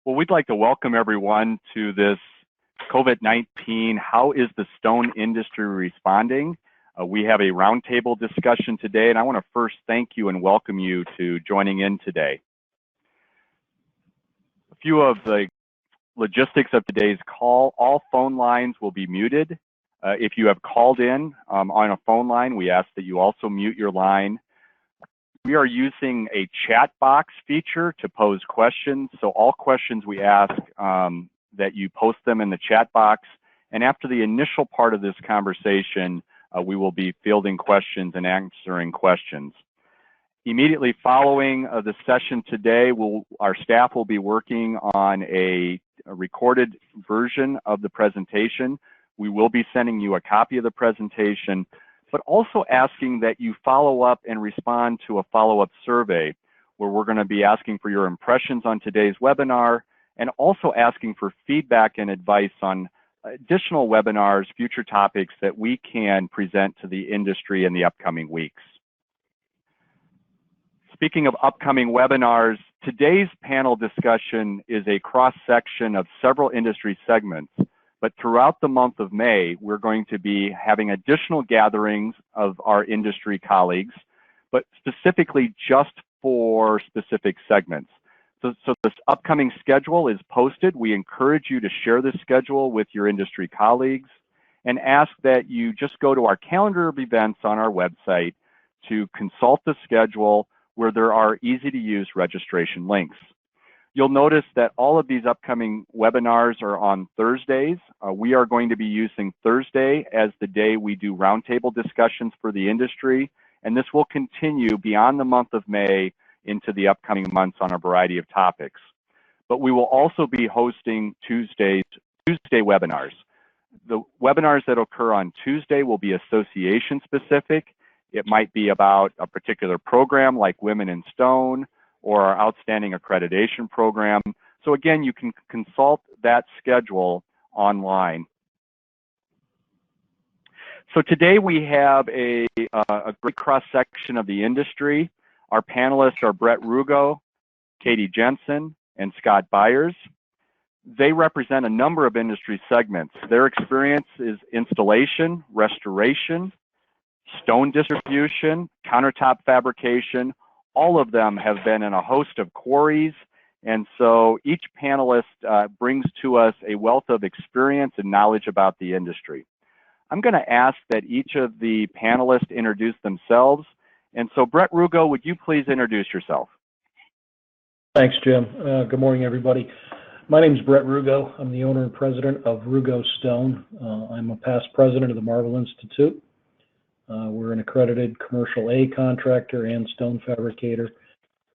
Well, we'd like to welcome everyone to this COVID-19, How is the Stone Industry Responding? We have a roundtable discussion today, and I want to first thank you and welcome you to joining in today. A few of the logistics of today's call: all phone lines will be muted. If you have called in on a phone line, we ask that you also mute your line. We are using a chat box feature to pose questions, so all questions we ask that you post them in the chat box, and after the initial part of this conversation, we will be fielding questions and answering questions. Immediately following the session today, our staff will be working on a recorded version of the presentation. We will be sending you a copy of the presentation, but also asking that you follow up and respond to a follow-up survey where we're going to be asking for your impressions on today's webinar and also asking for feedback and advice on additional webinars, future topics that we can present to the industry in the upcoming weeks. Speaking of upcoming webinars, today's panel discussion is a cross-section of several industry segments. But throughout the month of May, we're going to be having additional gatherings of our industry colleagues, but specifically just for specific segments. So this upcoming schedule is posted. We encourage you to share this schedule with your industry colleagues and ask that you just go to our calendar of events on our website to consult the schedule where there are easy to use registration links. You'll notice that all of these upcoming webinars are on Thursdays. We are going to be using Thursday as the day we do roundtable discussions for the industry, and this will continue beyond the month of May into the upcoming months on a variety of topics. But we will also be hosting Tuesday webinars. The webinars that occur on Tuesday will be association specific. It might be about a particular program like Women in Stone, or our outstanding accreditation program. So again, you can consult that schedule online. So today we have a great cross-section of the industry. Our panelists are Brett Rugo, Katie Jensen, and Scott Byers. They represent a number of industry segments. Their experience is installation, restoration, stone distribution, countertop fabrication. All of them have been in a host of quarries, and so each panelist brings to us a wealth of experience and knowledge about the industry. I'm going to ask that each of the panelists introduce themselves, and so Brett Rugo, would you please introduce yourself? Thanks, Jim. Good morning, everybody. My name is Brett Rugo. I'm the owner and president of Rugo Stone. I'm a past president of the Marble Institute. We're an accredited commercial A contractor and stone fabricator.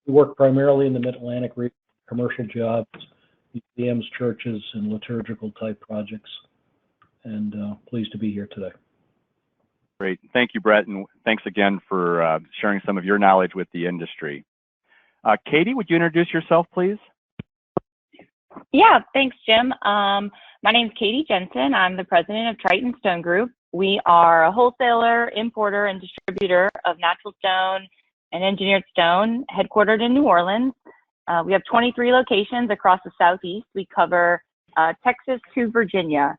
We work primarily in the Mid-Atlantic region, commercial jobs, museums, churches, and liturgical type projects. And pleased to be here today. Great. Thank you, Brett, and thanks again for sharing some of your knowledge with the industry. Katie, would you introduce yourself, please? Yeah, thanks, Jim. My name is Katie Jensen. I'm the president of Triton Stone Group. We are a wholesaler, importer, and distributor of natural stone and engineered stone, headquartered in New Orleans. We have 23 locations across the Southeast. We cover Texas to Virginia.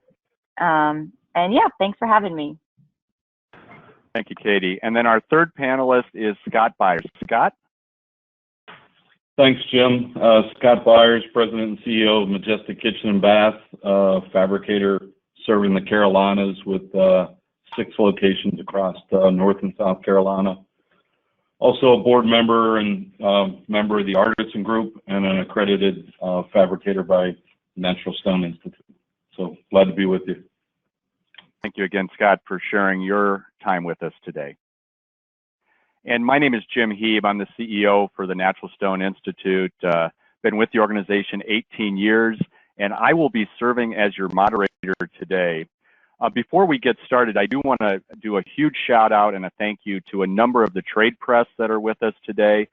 And yeah, thanks for having me. Thank you, Katie. And then our third panelist is Scott Byers. Scott? Thanks, Jim. Scott Byers, president and CEO of Majestic Kitchen and Bath, fabricator serving the Carolinas with 6 locations across North and South Carolina. Also a board member and member of the Artisan Group and an accredited fabricator by Natural Stone Institute. So glad to be with you. Thank you again, Scott, for sharing your time with us today. And my name is Jim Heeb. I'm the CEO for the Natural Stone Institute. Been with the organization 18 years, and I will be serving as your moderator today. Before we get started, I do want to do a huge shout out and a thank you to a number of the trade press that are with us today.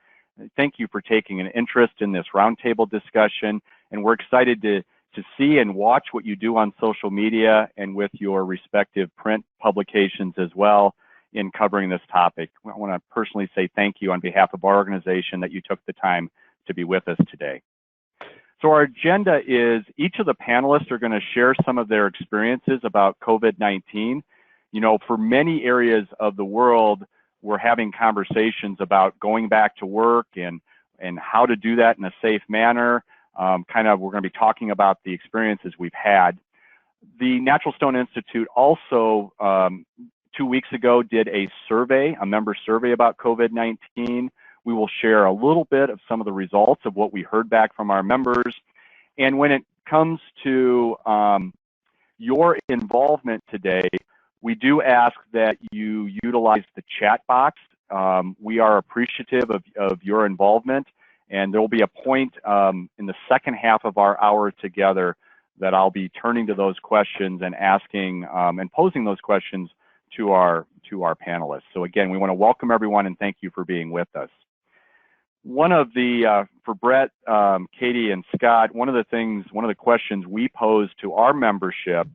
Thank you for taking an interest in this roundtable discussion, and we're excited to see and watch what you do on social media and with your respective print publications as well in covering this topic. I want to personally say thank you on behalf of our organization that you took the time to be with us today. So our agenda is each of the panelists are going to share some of their experiences about COVID-19. You know, for many areas of the world, we're having conversations about going back to work and how to do that in a safe manner. We're going to be talking about the experiences we've had. The Natural Stone Institute also 2 weeks ago did a survey, a member survey about COVID-19. We will share a little bit of some of the results of what we heard back from our members. And when it comes to your involvement today, we do ask that you utilize the chat box. We are appreciative of your involvement, and there will be a point in the second half of our hour together that I'll be turning to those questions and asking and posing those questions to our panelists. So again, we want to welcome everyone and thank you for being with us. One of the, for Brett, Katie, and Scott, one of the questions we pose to our membership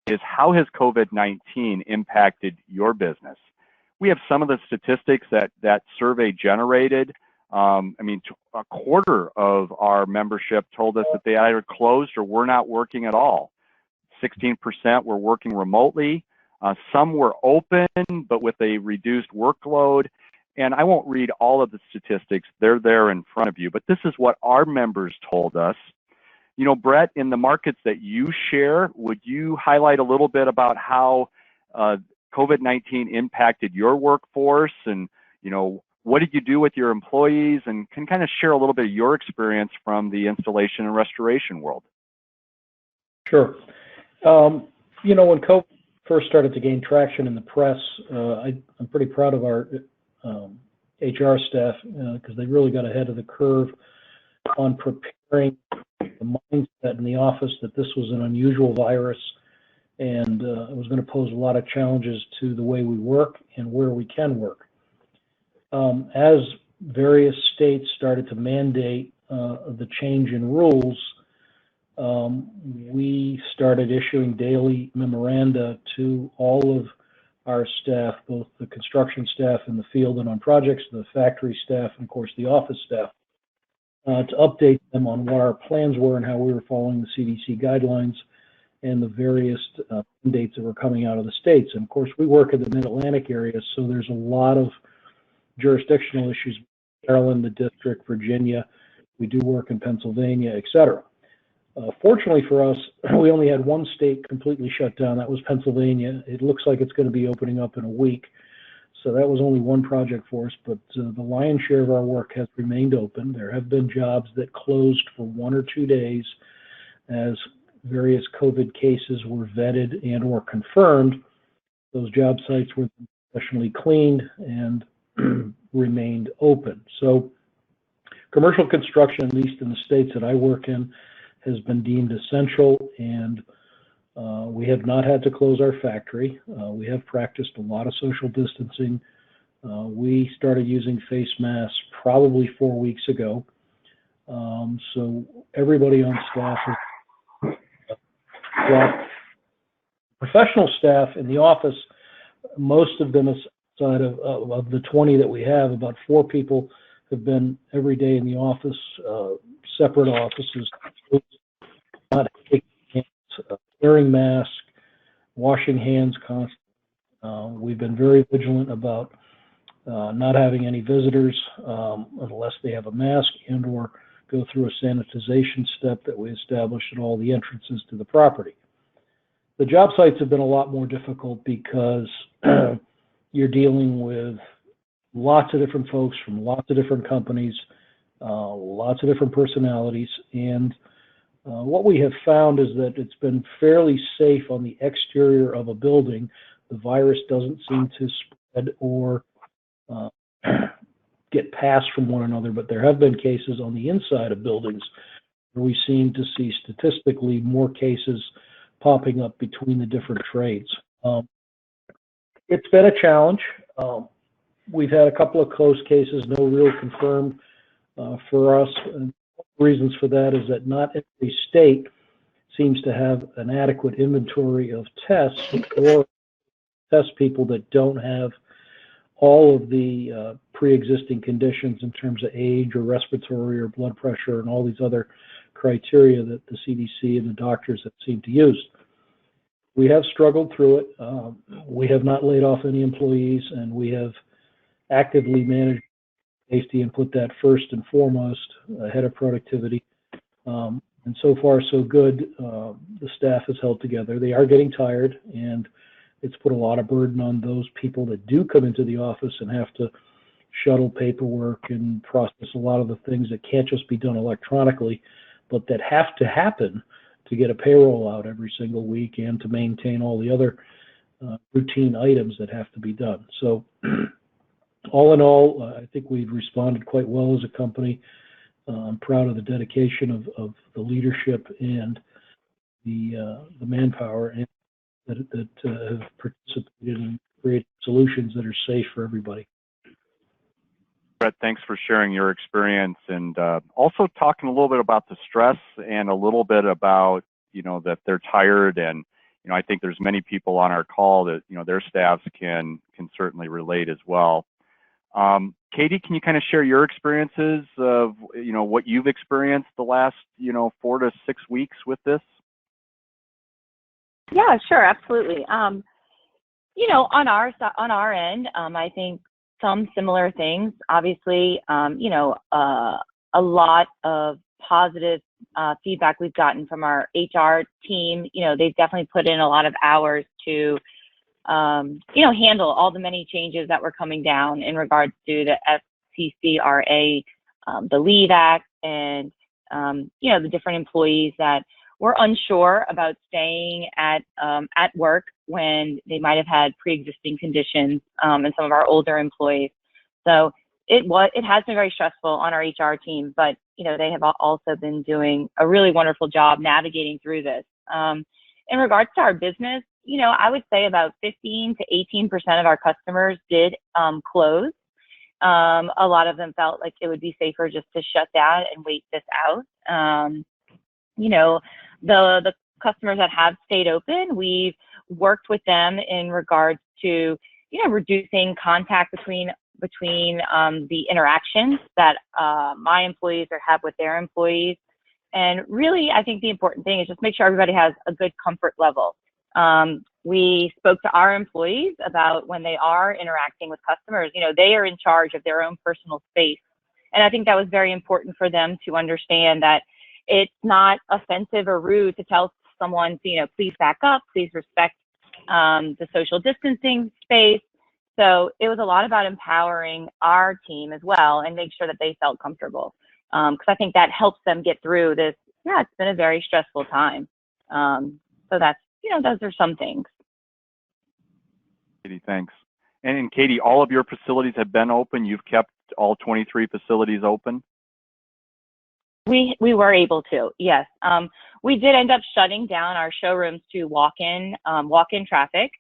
is, how has COVID-19 impacted your business? We have some of the statistics that survey generated. I mean, a quarter of our membership told us that they either closed or were not working at all. 16% were working remotely. Some were open, but with a reduced workload. And I won't read all of the statistics. They're there in front of you. But this is what our members told us. You know, Brett, in the markets that you share, would you highlight a little bit about how COVID-19 impacted your workforce? And, you know, what did you do with your employees? And can kind of share a little bit of your experience from the installation and restoration world. Sure. You know, when COVID first started to gain traction in the press, I'm pretty proud of our HR staff because they really got ahead of the curve on preparing the mindset in the office that this was an unusual virus and it was going to pose a lot of challenges to the way we work and where we can work. As various states started to mandate the change in rules, we started issuing daily memoranda to all of our staff, both the construction staff in the field and on projects, the factory staff, and of course the office staff, to update them on what our plans were and how we were following the CDC guidelines and the various mandates that were coming out of the states. And of course, we work in the Mid-Atlantic area, so there's a lot of jurisdictional issues. Maryland, the district, Virginia, we do work in Pennsylvania, et cetera. Fortunately for us, we only had one state completely shut down. That was Pennsylvania. It looks like it's going to be opening up in a week. So that was only one project for us, but the lion's share of our work has remained open. There have been jobs that closed for 1 or 2 days as various COVID cases were vetted and or confirmed. Those job sites were professionally cleaned and remained open. So commercial construction, at least in the states that I work in, has been deemed essential, and we have not had to close our factory. We have practiced a lot of social distancing. We started using face masks probably 4 weeks ago. So everybody on staff professional staff in the office, most of them aside of the 20 that we have, about 4 people have been every day in the office, separate offices, not taking hands, wearing masks, washing hands constantly. We've been very vigilant about not having any visitors unless they have a mask and or go through a sanitization step that we established at all the entrances to the property. The job sites have been a lot more difficult because you're dealing with lots of different folks from lots of different companies, lots of different personalities, and what we have found is that it's been fairly safe on the exterior of a building. The virus doesn't seem to spread or get passed from one another, but there have been cases on the inside of buildings where we seem to see statistically more cases popping up between the different trades. It's been a challenge. We've had a couple of close cases, no real confirmed for us. And the reasons for that is that not every state seems to have an adequate inventory of tests or test people that don't have all of the pre-existing conditions in terms of age or respiratory or blood pressure and all these other criteria that the CDC and the doctors have seemed to use. We have struggled through it. We have not laid off any employees, and we have actively managed safety and put that first and foremost ahead of productivity. And so far, so good. The staff has held together. They are getting tired, and it's put a lot of burden on those people that do come into the office and have to shuttle paperwork and process a lot of the things that can't just be done electronically, but that have to happen to get a payroll out every single week and to maintain all the other routine items that have to be done. So all in all, I think we've responded quite well as a company. I'm proud of the dedication of the leadership and the manpower and that have participated in creating solutions that are safe for everybody. Brett, thanks for sharing your experience and also talking a little bit about the stress and a little bit about, that they're tired. And, I think there's many people on our call that, their staffs can certainly relate as well. Katie, can you kind of share your experiences of, what you've experienced the last, 4 to 6 weeks with this? Yeah, sure, absolutely. On our end, I think some similar things. Obviously, a lot of positive feedback we've gotten from our HR team. They've definitely put in a lot of hours to, handle all the many changes that were coming down in regards to the FCCRA, the Leave Act, and the different employees that were unsure about staying at work when they might have had pre-existing conditions, and some of our older employees. So it has been very stressful on our HR team, but they have also been doing a really wonderful job navigating through this. In regards to our business, I would say about 15 to 18% of our customers did close. A lot of them felt like it would be safer just to shut down and wait this out. The customers that have stayed open, we've worked with them in regards to, reducing contact between the interactions that my employees have with their employees. And really, I think the important thing is just make sure everybody has a good comfort level. We spoke to our employees about when they are interacting with customers, they are in charge of their own personal space. And I think that was very important for them to understand that it's not offensive or rude to tell someone to, please back up, please respect the social distancing space. So it was a lot about empowering our team as well and make sure that they felt comfortable. Because I think that helps them get through this. Yeah, it's been a very stressful time. So that's, those are some things. Katie, thanks. And Katie, all of your facilities have been open. You've kept all 23 facilities open? We were able to, yes. We did end up shutting down our showrooms to walk-in traffic.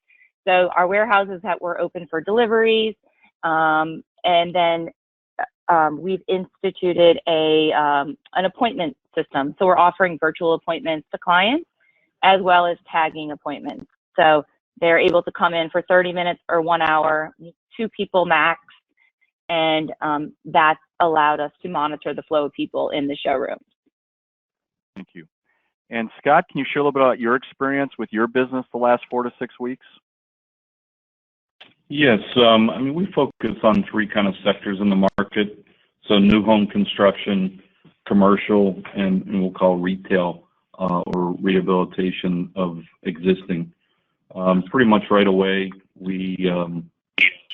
So our warehouses that were open for deliveries, and then we've instituted an appointment system. So we're offering virtual appointments to clients as well as tagging appointments. So they're able to come in for 30 minutes or 1 hour, 2 people max, and that's allowed us to monitor the flow of people in the showrooms. Thank you. And Scott, can you share a little bit about your experience with your business the last 4 to 6 weeks? Yes, we focus on 3 kind of sectors in the market. So new home construction, commercial, and we'll call retail or rehabilitation of existing. Pretty much right away, we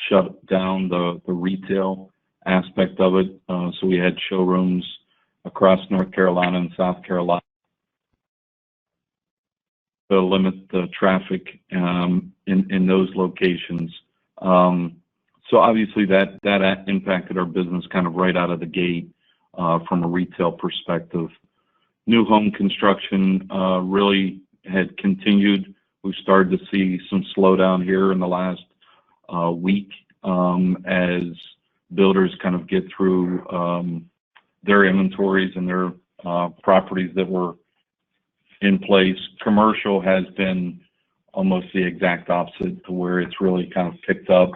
shut down the retail aspect of it. So we had showrooms across North Carolina and South Carolina to limit the traffic in those locations. So obviously that impacted our business kind of right out of the gate from a retail perspective. New home construction really had continued. We've started to see some slowdown here in the last week as builders kind of get through their inventories and their properties that were in place. Commercial has been almost the exact opposite, to where it's really kind of picked up.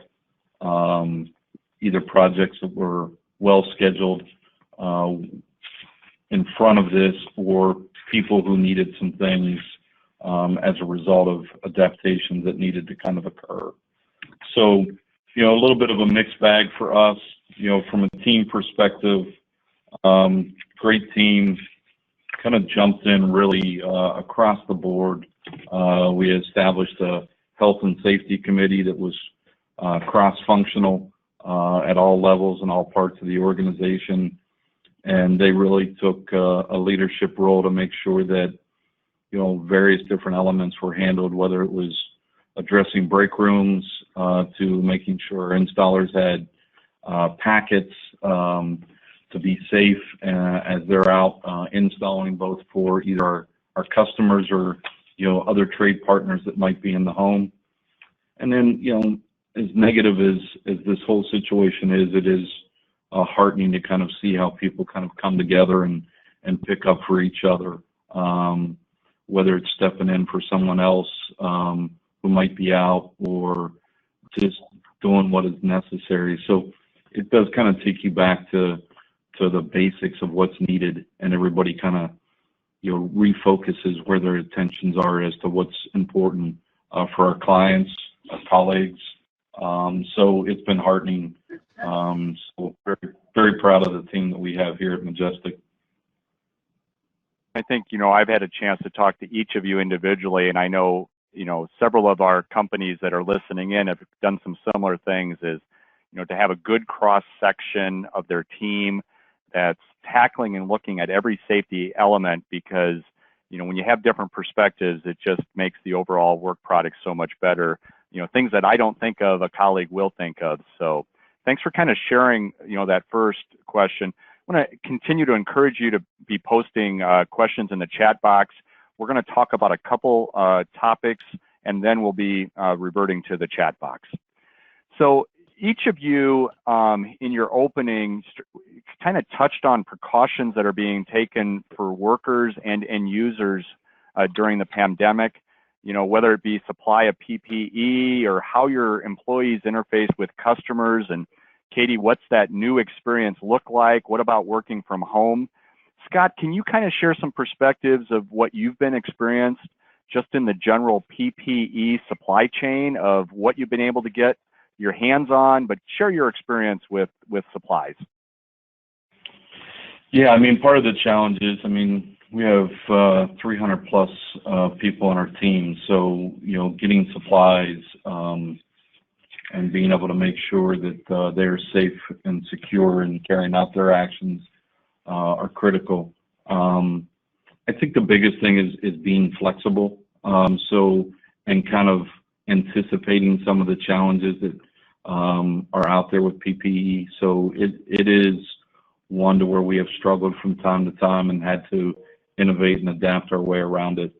Either projects that were well scheduled in front of this for people who needed some things as a result of adaptations that needed to kind of occur. So, a little bit of a mixed bag for us, from a team perspective. Great team, kind of jumped in really across the board. We established a health and safety committee that was cross-functional at all levels and all parts of the organization. And they really took a leadership role to make sure that, various different elements were handled, whether it was addressing break rooms to making sure installers had packets to be safe as they're out installing, both for either our customers or, other trade partners that might be in the home. And then, as negative as this whole situation is, it is heartening to kind of see how people kind of come together and pick up for each other, whether it's stepping in for someone else who might be out or just doing what is necessary. So it does kind of take you back to the basics of what's needed, and everybody kind of refocuses where their attentions are as to what's important for our clients, our colleagues. So it's been heartening. So very, very proud of the team that we have here at Majestic. I think, I've had a chance to talk to each of you individually, and I know, several of our companies that are listening in have done some similar things, is, to have a good cross-section of their team that's tackling and looking at every safety element, because, when you have different perspectives, it just makes the overall work product so much better. Things that I don't think of, a colleague will think of. So thanks for kind of sharing, that first question. I want to continue to encourage you to be posting questions in the chat box. We're going to talk about a couple topics, and then we'll be reverting to the chat box. So each of you in your opening kind of touched on precautions that are being taken for workers and end users during the pandemic, whether it be supply of PPE or how your employees interface with customers. And Katie, what's that new experience look like? What about working from home? Scott, can you kind of share some perspectives of what you've been experienced just in the general PPE supply chain of what you've been able to get your hands on, but share your experience with supplies. Yeah, part of the challenge is, we have 300 plus people on our team. So, getting supplies and being able to make sure that they're safe and secure and carrying out their actions are critical. I think the biggest thing is being flexible. And kind of anticipating some of the challenges that are out there with PPE. So it is one to where we have struggled from time to time and had to innovate and adapt our way around it.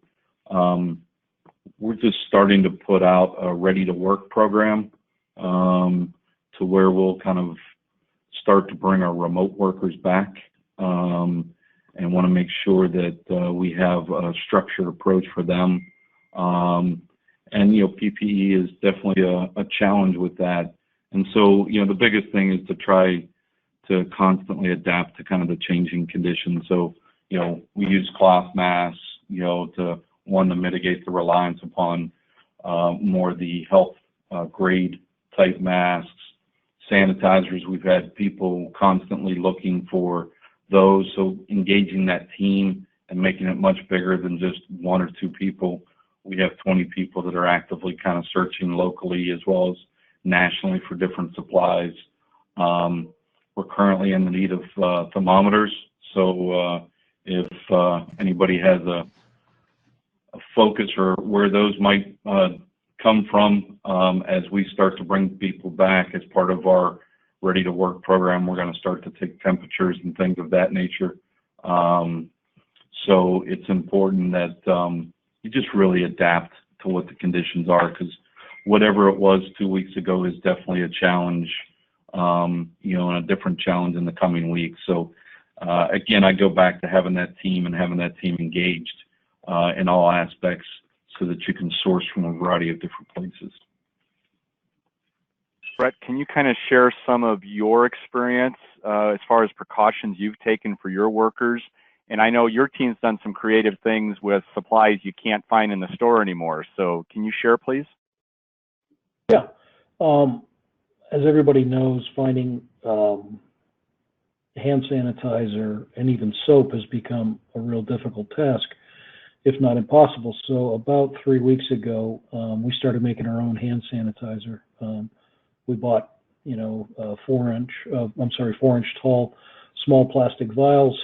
We're just starting to put out a ready to work program to where we'll kind of start to bring our remote workers back and want to make sure that we have a structured approach for them. And, PPE is definitely a challenge with that. And so, the biggest thing is to try to constantly adapt to kind of the changing conditions. So, we use cloth masks, to mitigate the reliance upon more the health grade type masks. Sanitizers, we've had people constantly looking for those. So engaging that team and making it much bigger than just one or two people. We have 20 people that are actively kind of searching locally as well as nationally for different supplies. We're currently in the need of thermometers. So if anybody has a focus or where those might come from as we start to bring people back as part of our ready to work program, we're going to start to take temperatures and things of that nature. So it's important that you just really adapt to what the conditions are, because whatever it was 2 weeks ago is definitely a challenge, and a different challenge in the coming weeks. So again, I go back to having that team and having that team engaged in all aspects so that you can source from a variety of different places. Brett, can you kind of share some of your experience as far as precautions you've taken for your workers And I know your team's done some creative things with supplies you can't find in the store anymore. So can you share, please? Yeah. As everybody knows, finding hand sanitizer and even soap has become a real difficult task, if not impossible. So about 3 weeks ago, we started making our own hand sanitizer. We bought, 4-inch tall, small plastic vials.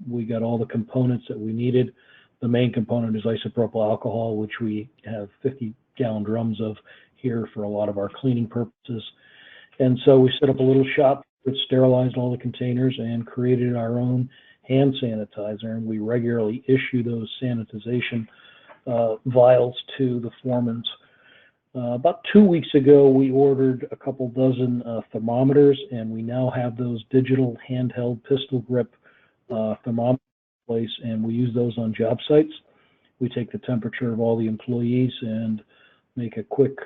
We got all the components that we needed. The main component is isopropyl alcohol, which we have 50-gallon drums of here for a lot of our cleaning purposes. And so we set up a little shop that sterilized all the containers and created our own hand sanitizer. And we regularly issue those sanitization vials to the foremans. About 2 weeks ago, we ordered a couple dozen thermometers, and we now have those digital handheld pistol grip thermometers in place, and we use those on job sites. We take the temperature of all the employees and make a quick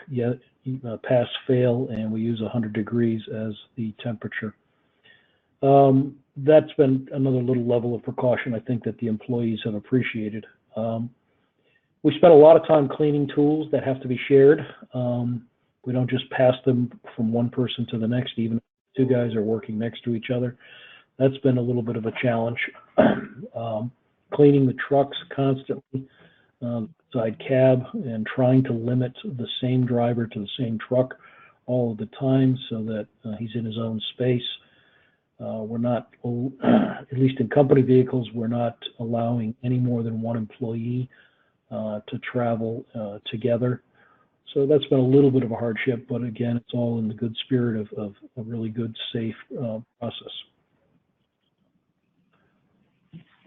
pass-fail, and we use 100 degrees as the temperature. That's been another little level of precaution I think that the employees have appreciated. We spent a lot of time cleaning tools that have to be shared. We don't just pass them from one person to the next, even if two guys are working next to each other. That's been a little bit of a challenge. Cleaning the trucks constantly, side cab, and trying to limit the same driver to the same truck all of the time so that he's in his own space. We're not, at least in company vehicles, we're not allowing any more than one employee to travel together. So that's been a little bit of a hardship, but again, it's all in the good spirit of a really good, safe process.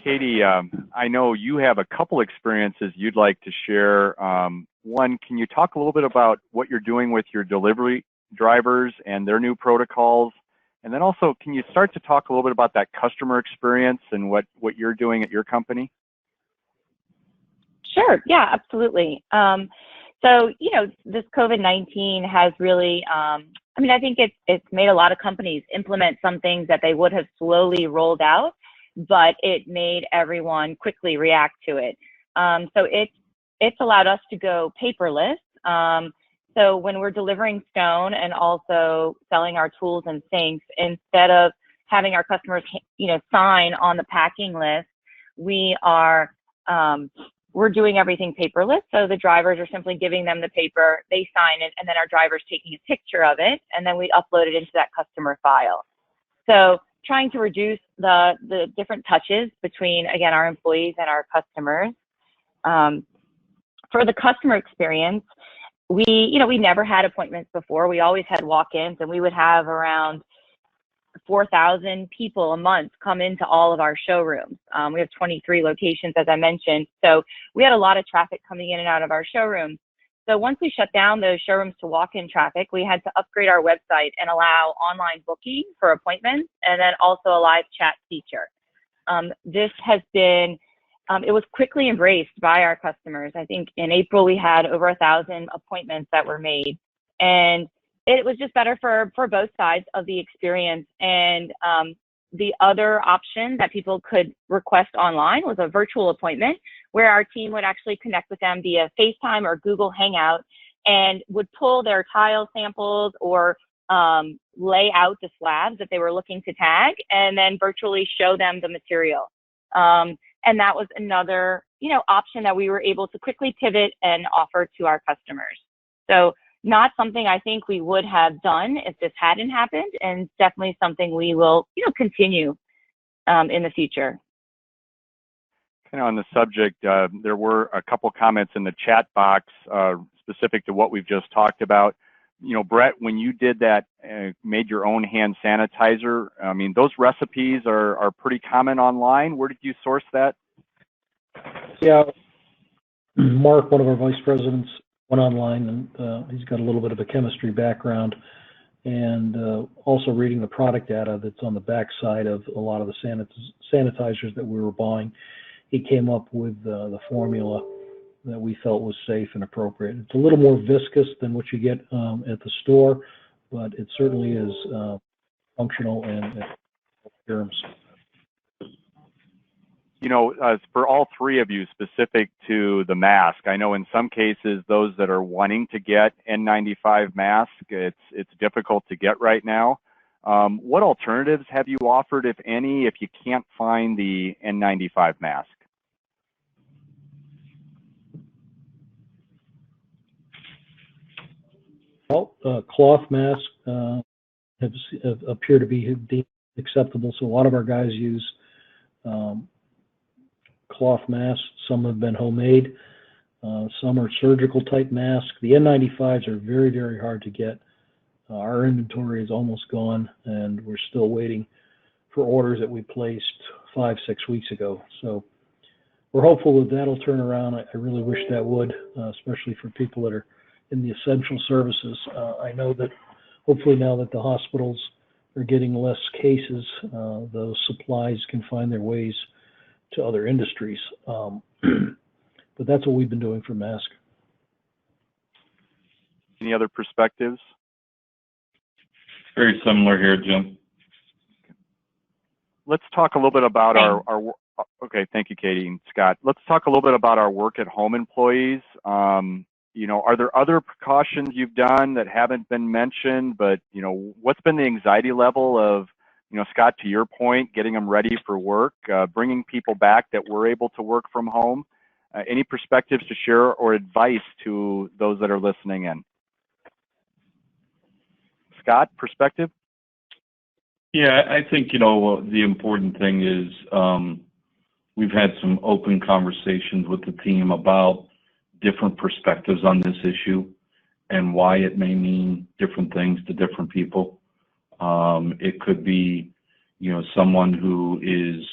Katie, I know you have a couple experiences you'd like to share. One, can you talk a little bit about what you're doing with your delivery drivers and their new protocols? And then also, can you start to talk a little bit about that customer experience and what you're doing at your company? Sure. Yeah, absolutely. So, this COVID-19 has really, I think it's made a lot of companies implement some things that they would have slowly rolled out, but it made everyone quickly react to it. So it's allowed us to go paperless. So when we're delivering stone and also selling our tools and sinks, instead of having our customers, sign on the packing list, we're doing everything paperless. So the drivers are simply giving them the paper, they sign it, and then our driver's taking a picture of it, and then we upload it into that customer file. So trying to reduce the different touches between, again, our employees and our customers. For the customer experience, we never had appointments before. We always had walk-ins, and we would have around 4,000 people a month come into all of our showrooms. We have 23 locations, as I mentioned. So we had a lot of traffic coming in and out of our showrooms. So once we shut down those showrooms to walk-in traffic, we had to upgrade our website and allow online booking for appointments, and then also a live chat feature. This has been, it was quickly embraced by our customers. I think in April, we had over 1,000 appointments that were made, and it was just better for both sides of the experience. And the other option that people could request online was a virtual appointment where our team would actually connect with them via FaceTime or Google Hangout and would pull their tile samples or lay out the slabs that they were looking to tag and then virtually show them the material. And that was another, option that we were able to quickly pivot and offer to our customers. So not something I think we would have done if this hadn't happened, and definitely something we will, continue in the future. Kind of on the subject, there were a couple comments in the chat box specific to what we've just talked about. Brett, when you did that, made your own hand sanitizer, those recipes are pretty common online. Where did you source that? Yeah, Mark, one of our vice presidents, went online, and he's got a little bit of a chemistry background, and also reading the product data that's on the back side of a lot of the sanitizers that we were buying. He came up with the formula that we felt was safe and appropriate. It's a little more viscous than what you get at the store, but it certainly is functional and germs. For all three of you, specific to the mask, I know in some cases those that are wanting to get N95 mask, it's difficult to get right now. What alternatives have you offered, if any, if you can't find the N95 mask? Well, cloth masks appear to be deemed acceptable, so a lot of our guys use cloth masks. Some have been homemade. Some are surgical type masks. The N95s are very, very hard to get. Our inventory is almost gone, and we're still waiting for orders that we placed 5-6 weeks ago. So we're hopeful that that'll turn around. I really wish that would, especially for people that are in the essential services. I know that hopefully now that the hospitals are getting less cases, those supplies can find their ways to other industries. But that's what we've been doing for masks. Any other perspectives? Very similar here, Jim. Let's talk a little bit about okay, thank you, Katie and Scott. Let's talk a little bit about our work at home employees. Are there other precautions you've done that haven't been mentioned, but, what's been the anxiety level of, Scott, to your point, getting them ready for work, bringing people back that were able to work from home? Any perspectives to share or advice to those that are listening in? Scott, perspective? Yeah, I think, the important thing is we've had some open conversations with the team about different perspectives on this issue and why it may mean different things to different people. It could be, someone who is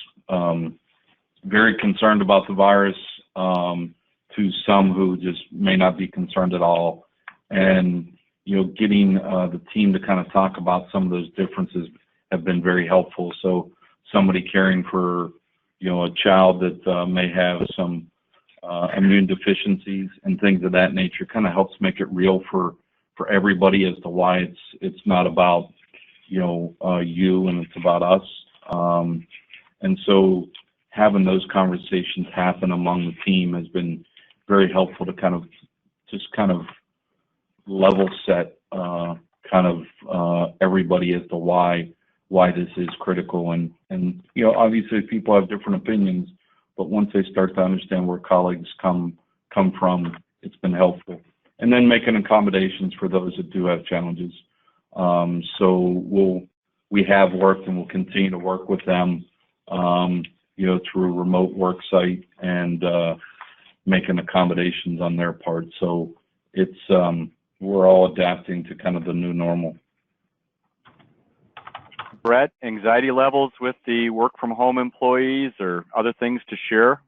very concerned about the virus to some who just may not be concerned at all. And, getting the team to kind of talk about some of those differences have been very helpful. So somebody caring for, a child that may have some immune deficiencies and things of that nature kind of helps make it real for everybody as to why it's not about, you and it's about us. And so having those conversations happen among the team has been very helpful to kind of level set everybody as to why this is critical. And obviously people have different opinions, but once they start to understand where colleagues come from, it's been helpful. And then making accommodations for those that do have challenges. So we have worked and we'll continue to work with them, through a remote work site and making accommodations on their part. So it's we're all adapting to kind of the new normal. Brett, anxiety levels with the work from home employees or other things to share?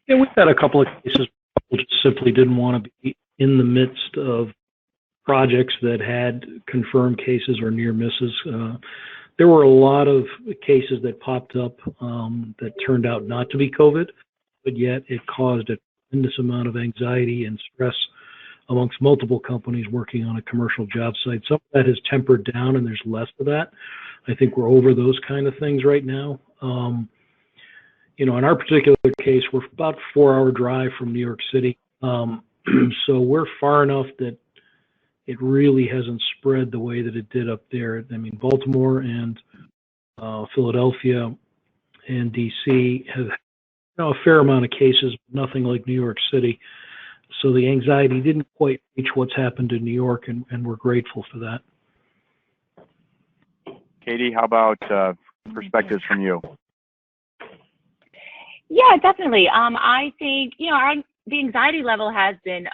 Yeah, we've had a couple of cases where people just simply didn't want to be in the midst of projects that had confirmed cases or near misses. There were a lot of cases that popped up that turned out not to be COVID, but yet it caused a tremendous amount of anxiety and stress amongst multiple companies working on a commercial job site. Some of that has tempered down and there's less of that. I think we're over those kind of things right now. In our particular case, we're about a 4-hour drive from New York City. So we're far enough that it really hasn't spread the way that it did up there. I mean, Baltimore and Philadelphia and DC have a fair amount of cases, nothing like New York City. So the anxiety didn't quite reach what's happened in New York, and we're grateful for that. Katie, how about perspectives from you? Yeah, definitely. I think, the anxiety level has been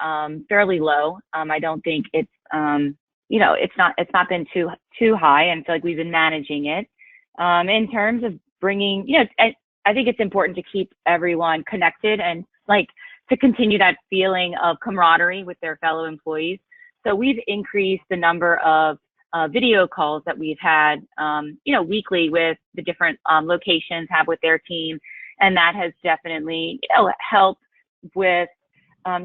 fairly low. I don't think it's, it's not been too high, and I feel like we've been managing it. In terms of bringing, I think it's important to keep everyone connected and to continue that feeling of camaraderie with their fellow employees. So we've increased the number of video calls that we've had, weekly with the different locations have with their team. And that has definitely, helped with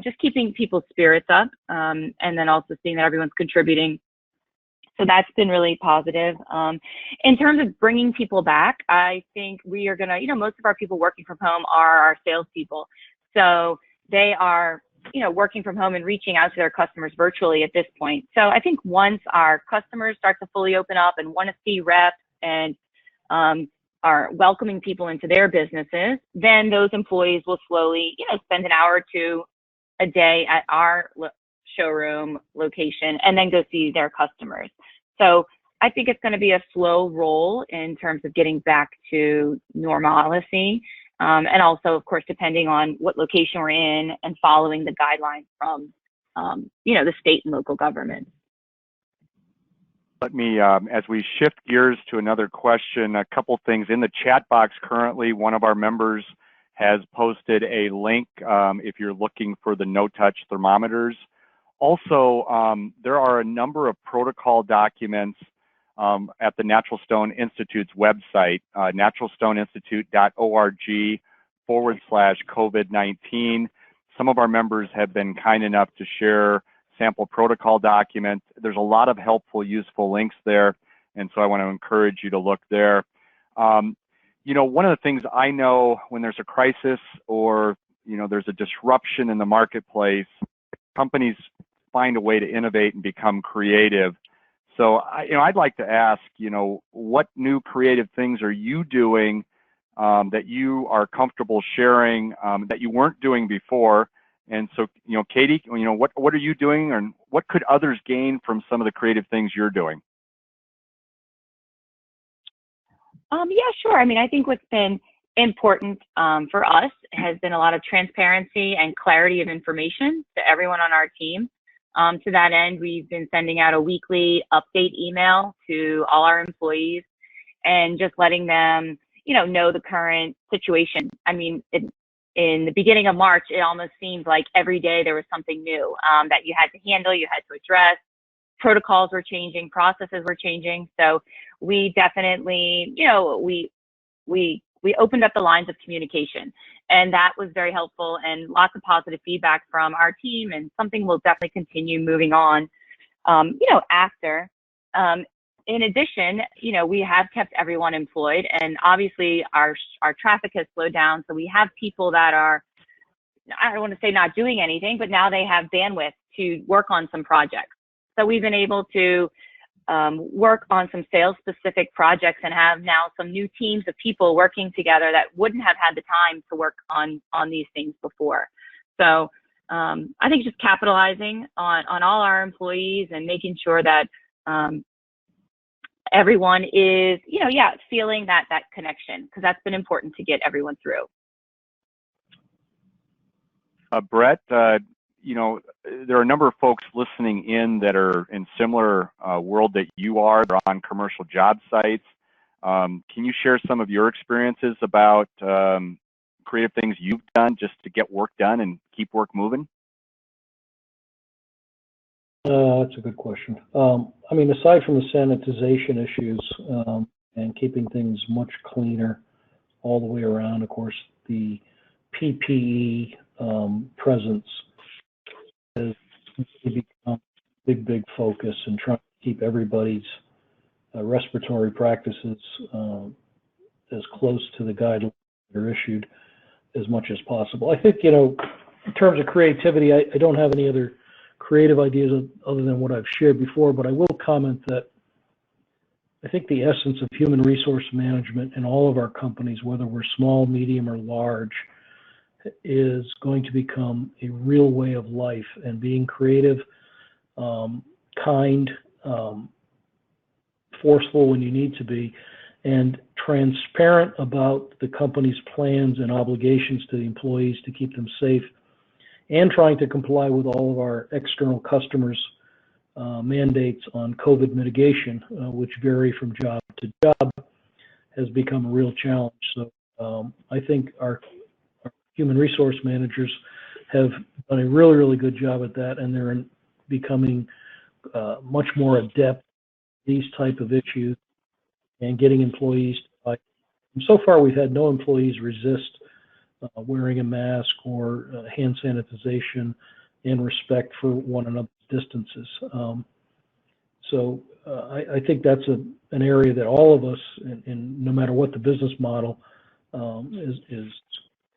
just keeping people's spirits up, and then also seeing that everyone's contributing. So that's been really positive. In terms of bringing people back, I think we are going to, most of our people working from home are our salespeople. So they are, working from home and reaching out to their customers virtually at this point. So I think once our customers start to fully open up and want to see reps and are welcoming people into their businesses, then those employees will slowly, spend an hour or two a day at our showroom location and then go see their customers. So I think it's going to be a slow roll in terms of getting back to normalcy. And also, of course, depending on what location we're in and following the guidelines from, the state and local governments. Let me, as we shift gears to another question, a couple things. In the chat box currently, one of our members has posted a link if you're looking for the no-touch thermometers. Also, there are a number of protocol documents at the Natural Stone Institute's website, naturalstoneinstitute.org/COVID-19. Some of our members have been kind enough to share sample protocol documents. There's a lot of helpful, useful links there, and so I want to encourage you to look there. One of the things I know when there's a crisis or, there's a disruption in the marketplace, companies find a way to innovate and become creative. So, I'd like to ask, what new creative things are you doing that you are comfortable sharing that you weren't doing before? And so, Katie, what are you doing, and what could others gain from some of the creative things you're doing? Yeah, sure. I think what's been important for us has been a lot of transparency and clarity of information to everyone on our team. To that end, we've been sending out a weekly update email to all our employees and just letting them, know the current situation. In the beginning of March, it almost seemed like every day there was something new that you had to handle, you had to address. Protocols were changing, processes were changing. So we definitely, we opened up the lines of communication, and that was very helpful and lots of positive feedback from our team, and something we'll definitely continue moving on, after. In addition, we have kept everyone employed, and obviously our traffic has slowed down. So we have people that are, I don't want to say not doing anything, but now they have bandwidth to work on some projects. So we've been able to work on some sales specific projects and have now some new teams of people working together that wouldn't have had the time to work on these things before. So I think just capitalizing on all our employees and making sure that everyone is, feeling that connection, because that's been important to get everyone through. Brett, there are a number of folks listening in that are in similar world that you are. They're on commercial job sites. Can you share some of your experiences about creative things you've done just to get work done and keep work moving? That's a good question. Aside from the sanitization issues and keeping things much cleaner all the way around, of course, the PPE presence has become a big focus in trying to keep everybody's respiratory practices as close to the guidelines that are issued as much as possible. I think, in terms of creativity, I don't have any other creative ideas other than what I've shared before, but I will comment that I think the essence of human resource management in all of our companies, whether we're small, medium, or large, is going to become a real way of life, and being creative, kind, forceful when you need to be, and transparent about the company's plans and obligations to the employees to keep them safe, and trying to comply with all of our external customers' mandates on COVID mitigation, which vary from job to job, has become a real challenge. So I think our human resource managers have done a really good job at that, and they're becoming much more adept at these type of issues and getting employees to fight. So far, we've had no employees resist wearing a mask or hand sanitization and respect for one another's distances. So I think that's an area that all of us, and no matter what the business model, is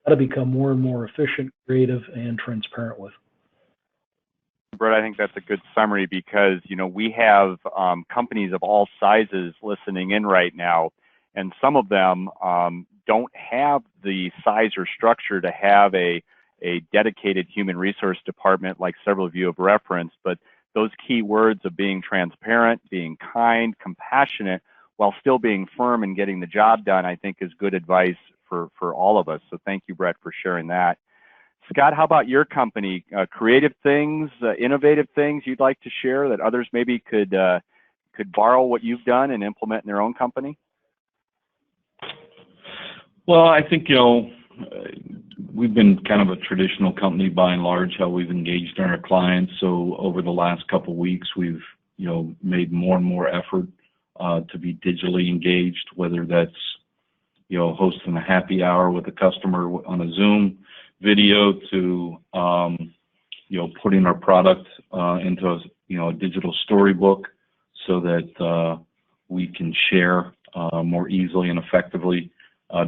got to become more and more efficient, creative, and transparent with. Brett, I think that's a good summary because, we have companies of all sizes listening in right now, and some of them don't have the size or structure to have a dedicated human resource department like several of you have referenced, but those key words of being transparent, being kind, compassionate, while still being firm and getting the job done, I think is good advice for all of us. So thank you, Brett, for sharing that. Scott, how about your company? Creative things, innovative things you'd like to share that others maybe could borrow what you've done and implement in their own company? Well, I think, we've been kind of a traditional company by and large, how we've engaged our clients. So over the last couple of weeks, we've, made more and more effort to be digitally engaged, whether that's, hosting a happy hour with a customer on a Zoom video to, putting our product into a digital storybook so that we can share more easily and effectively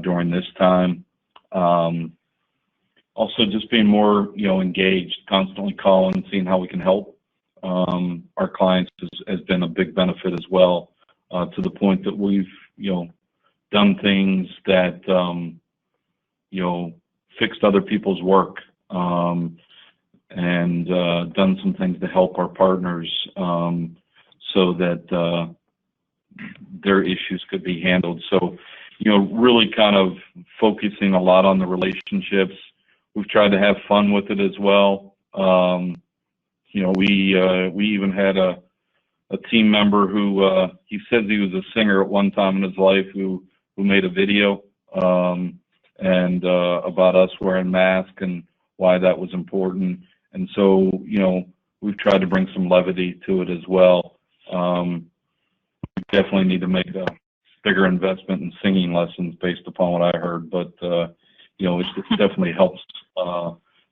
during this time. Also, just being more, engaged, constantly calling, seeing how we can help our clients has been a big benefit as well, to the point that we've, done things that, fixed other people's work, and done some things to help our partners so that their issues could be handled. So, really kind of focusing a lot on the relationships. We've tried to have fun with it as well. We even had a team member who he says he was a singer at one time in his life who made a video and about us wearing masks and why that was important. And so, we've tried to bring some levity to it as well. We definitely need to make a bigger investment in singing lessons based upon what I heard, but it definitely helps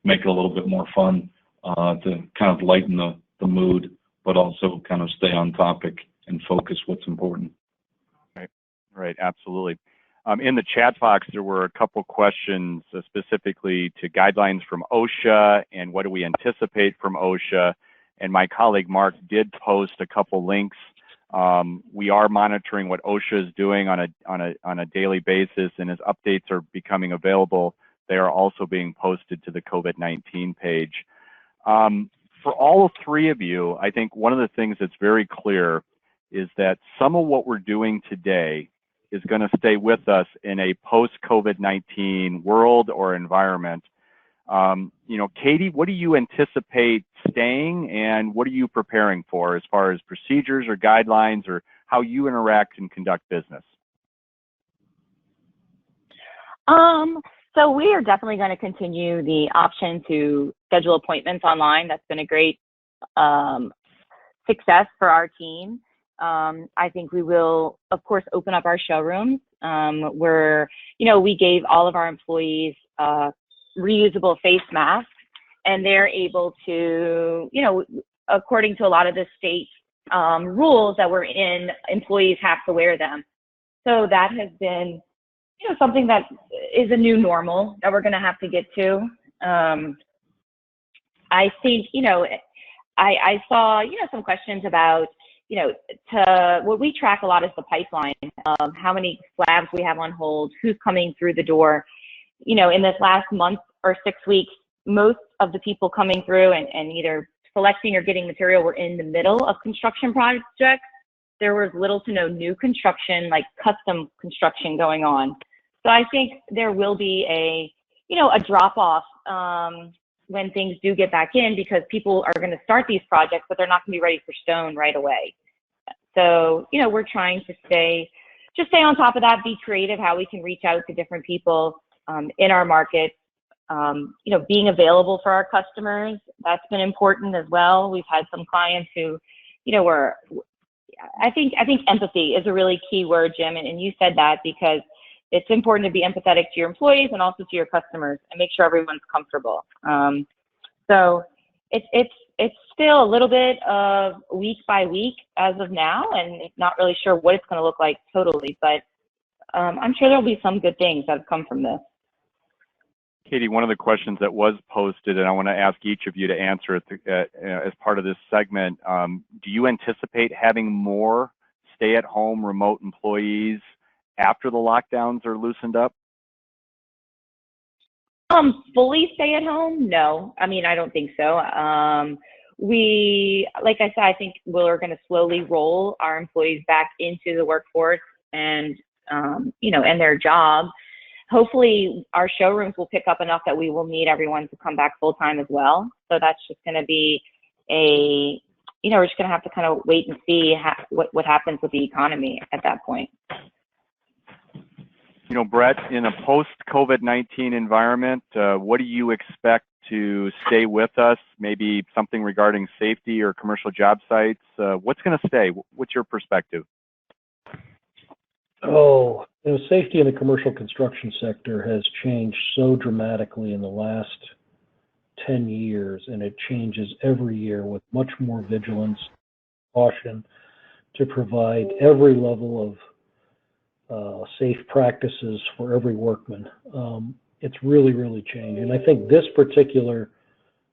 make it a little bit more fun to kind of lighten the mood, but also kind of stay on topic and focus what's important. Right, absolutely. In the chat box, there were a couple questions specifically to guidelines from OSHA and what do we anticipate from OSHA. And my colleague Mark did post a couple links. We are monitoring what OSHA is doing on a daily basis, and as updates are becoming available, they are also being posted to the COVID-19 page. For all three of you, I think one of the things that's very clear is that some of what we're doing today is going to stay with us in a post-COVID-19 world or environment. Katie, what do you anticipate staying, and what are you preparing for as far as procedures or guidelines or how you interact and conduct business? So we are definitely going to continue the option to schedule appointments online. That's been a great success for our team. I think we will, of course, open up our showrooms where, we gave all of our employees reusable face masks, and they're able to, according to a lot of the state rules that we're in, employees have to wear them. So that has been, something that is a new normal that we're going to have to get to. I think, I saw, some questions about, what we track a lot is the pipeline of how many slabs we have on hold, who's coming through the door. In this last month or 6 weeks, most of the people coming through and either selecting or getting material were in the middle of construction projects. There was little to no new construction, like custom construction going on. So I think there will be a drop off when things do get back in, because people are going to start these projects, but they're not going to be ready for stone right away. So, we're trying to stay on top of that, be creative, how we can reach out to different people in our market. Being available for our customers, that's been important as well. We've had some clients who, I think empathy is a really key word, Jim, and you said that because it's important to be empathetic to your employees and also to your customers and make sure everyone's comfortable. So it's it's still a little bit of week by week as of now, and not really sure what it's going to look like totally, but I'm sure there'll be some good things that have come from this. Katie, one of the questions that was posted, and I want to ask each of you to answer it as part of this segment, do you anticipate having more stay-at-home remote employees after the lockdowns are loosened up? Fully stay at home? No. I mean, I don't think so. Like I said, I think we're going to slowly roll our employees back into the workforce and, and their job. Hopefully our showrooms will pick up enough that we will need everyone to come back full time as well. So that's just going to be we're just going to have to kind of wait and see what happens with the economy at that point. Brett, in a post-COVID-19 environment, what do you expect to stay with us? Maybe something regarding safety or commercial job sites? What's going to stay? What's your perspective? Safety in the commercial construction sector has changed so dramatically in the last 10 years, and it changes every year with much more vigilance, caution to provide every level of safe practices for every workman. It's really, really changed. And I think this particular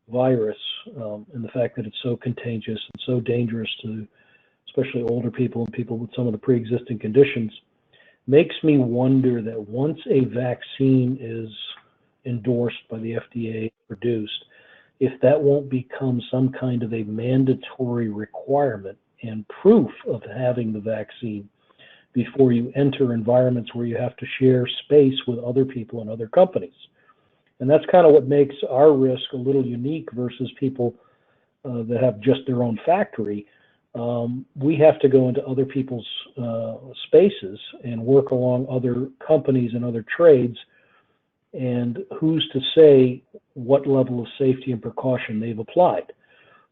virus and the fact that it's so contagious and so dangerous to especially older people and people with some of the pre-existing conditions makes me wonder that once a vaccine is endorsed by the FDA, produced, if that won't become some kind of a mandatory requirement and proof of having the vaccine before you enter environments where you have to share space with other people and other companies. And that's kind of what makes our risk a little unique versus people that have just their own factory. We have to go into other people's spaces and work along other companies and other trades. And who's to say what level of safety and precaution they've applied?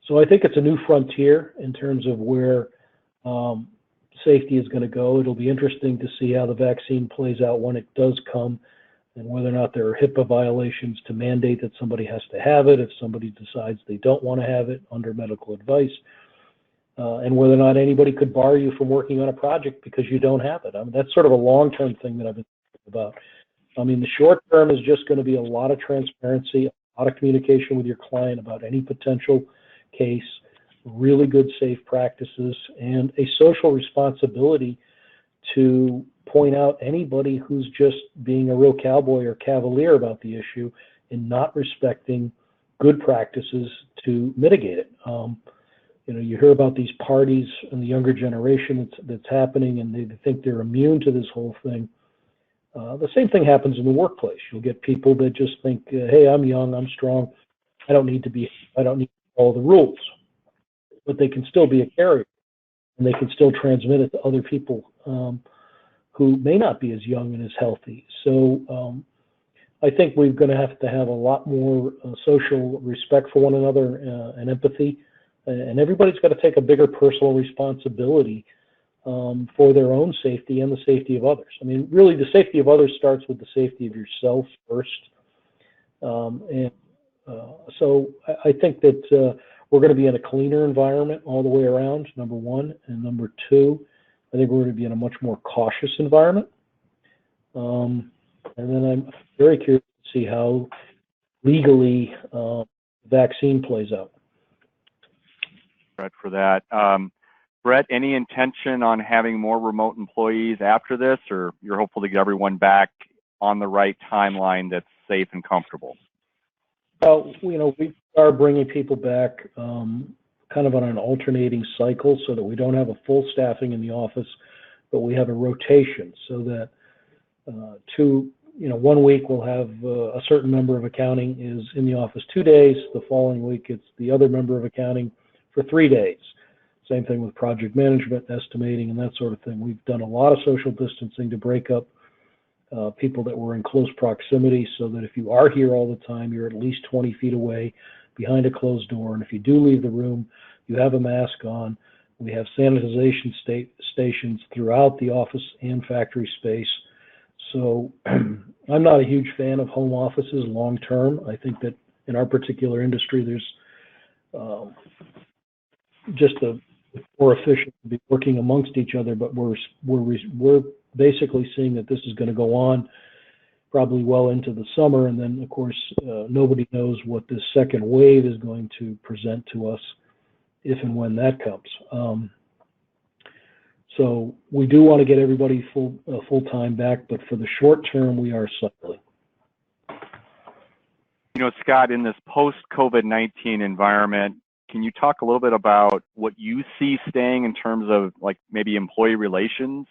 So I think it's a new frontier in terms of where safety is going to go. It'll be interesting to see how the vaccine plays out when it does come, and whether or not there are HIPAA violations to mandate that somebody has to have it if somebody decides they don't want to have it under medical advice, and whether or not anybody could bar you from working on a project because you don't have it. I mean, that's sort of a long-term thing that I've been thinking about. I mean, the short term is just going to be a lot of transparency, a lot of communication with your client about any potential case, really good safe practices, and a social responsibility to point out anybody who's just being a real cowboy or cavalier about the issue and not respecting good practices to mitigate it. You hear about these parties in the younger generation that's happening, and they think they're immune to this whole thing. The same thing happens in the workplace. You'll get people that just think, hey, I'm young, I'm strong, I don't need to follow the rules. But they can still be a carrier, and they can still transmit it to other people who may not be as young and as healthy. So I think we're going to have a lot more social respect for one another and empathy, and everybody's got to take a bigger personal responsibility for their own safety and the safety of others. I mean, really, the safety of others starts with the safety of yourself first. So I think that we're going to be in a cleaner environment all the way around, number one. And number two, I think we're going to be in a much more cautious environment. And then I'm very curious to see how legally the vaccine plays out. Brett, for that. Brett, any intention on having more remote employees after this, or you're hopeful to get everyone back on the right timeline that's safe and comfortable? We are bringing people back kind of on an alternating cycle so that we don't have a full staffing in the office, but we have a rotation so that 1 week we'll have a certain member of accounting is in the office 2 days. The following week it's the other member of accounting for 3 days. Same thing with project management, estimating, and that sort of thing. We've done a lot of social distancing to break up people that were in close proximity so that if you are here all the time, you're at least 20 feet away behind a closed door. And if you do leave the room, you have a mask on. We have sanitization stations throughout the office and factory space. So I'm not a huge fan of home offices long term. I think that in our particular industry, there's um, just more efficient to be working amongst each other, but we're basically seeing that this is going to go on probably well into the summer, and then of course nobody knows what this second wave is going to present to us if and when that comes. So we do want to get everybody full time back, but for the short term we are cycling. You know, Scott, in this post-COVID-19 environment, can you talk a little bit about what you see staying in terms of like maybe employee relations?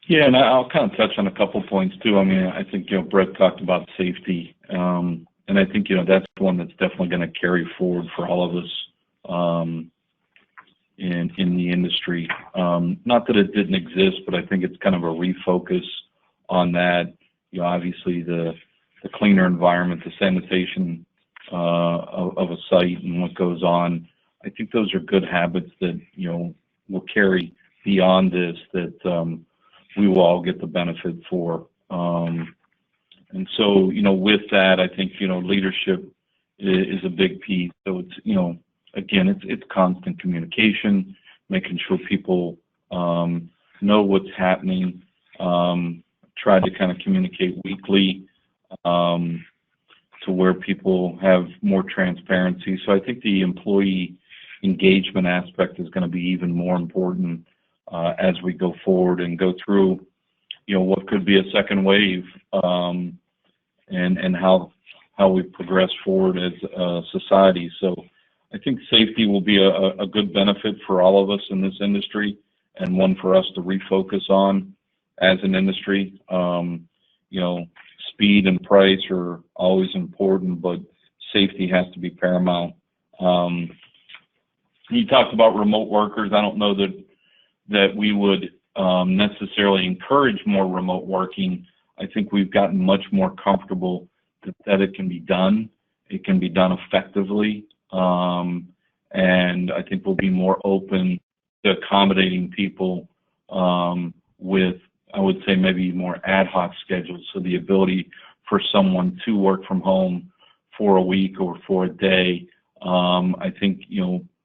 Yeah, and I'll kind of touch on a couple points too. I mean, I think, Brett talked about safety, and I think, that's one that's definitely going to carry forward for all of us in the industry. Not that it didn't exist, but I think it's kind of a refocus on that. Obviously the cleaner environment, the sanitation of a site and what goes on. I think those are good habits that, will carry beyond this, that we will all get the benefit for. And so, with that, I think, leadership is a big piece. So it's, again, it's constant communication, making sure people know what's happening, try to kind of communicate weekly to where people have more transparency. So I think the employee engagement aspect is going to be even more important as we go forward and go through, what could be a second wave, and how we progress forward as a society. So I think safety will be a good benefit for all of us in this industry, and one for us to refocus on as an industry. Speed and price are always important, but safety has to be paramount. You talked about remote workers. I don't know that we would necessarily encourage more remote working. I think we've gotten much more comfortable that it can be done. It can be done effectively. And I think we'll be more open to accommodating people with, I would say, maybe more ad hoc schedules. So the ability for someone to work from home for a week or for a day. I think,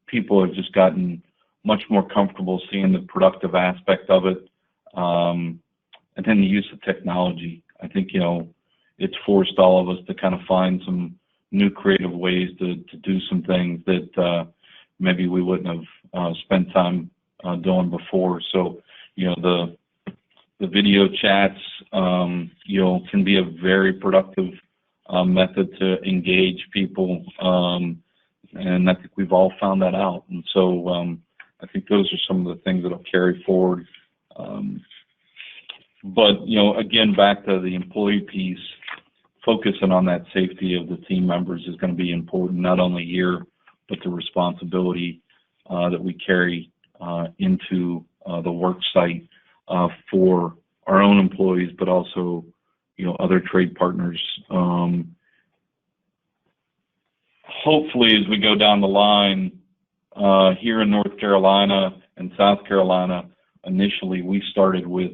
people have just gotten much more comfortable seeing the productive aspect of it. And then the use of technology. I think, it's forced all of us to kind of find some new creative ways to do some things that maybe we wouldn't have spent time doing before. So, the video chats, can be a very productive method to engage people, and I think we've all found that out. And so I think those are some of the things that'll carry forward. But again, back to the employee piece, focusing on that safety of the team members is going to be important, not only here, but the responsibility that we carry into the work site for our own employees, but also, other trade partners. Hopefully, as we go down the line, here in North Carolina and South Carolina, initially we started with